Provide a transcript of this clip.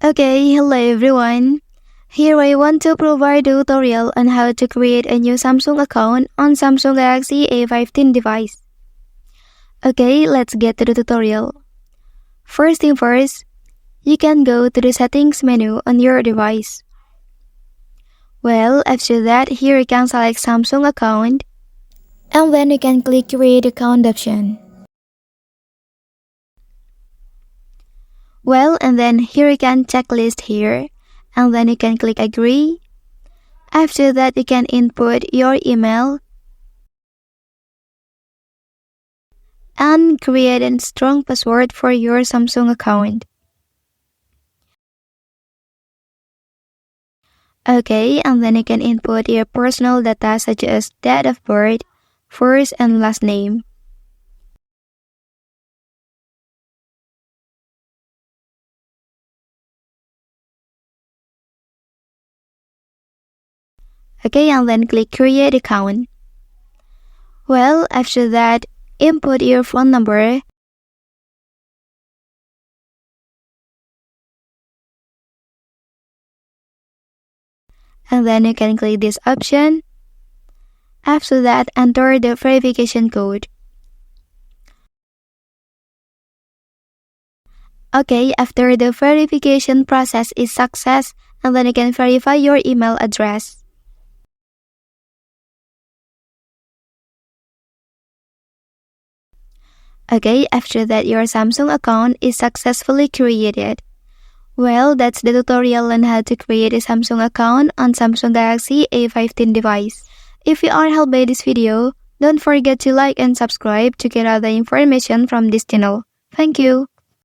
Okay, hello everyone. Here I want to provide a tutorial on how to create a new Samsung account on Samsung Galaxy A15 device. Okay, let's get to the tutorial. First thing first, you can go to the settings menu on your device. Well, after that, here you can select Samsung account and then you can click create account option. Well, and then here you can checklist here and then you can click agree. After that, you can input your email and create a strong password for your Samsung account. Okay, and then you can input your personal data such as date of birth, first and last name. Okay, and then click create account. Well, after that, input your phone number and then you can click this option. After that, enter the verification code. Okay, after the verification process is success, and then you can verify your email address. Okay, after that your Samsung account is successfully created. Well, that's the tutorial on how to create a Samsung account on Samsung Galaxy A15 device. If you are helped by this video, don't forget to like and subscribe to get other information from this channel. Thank you.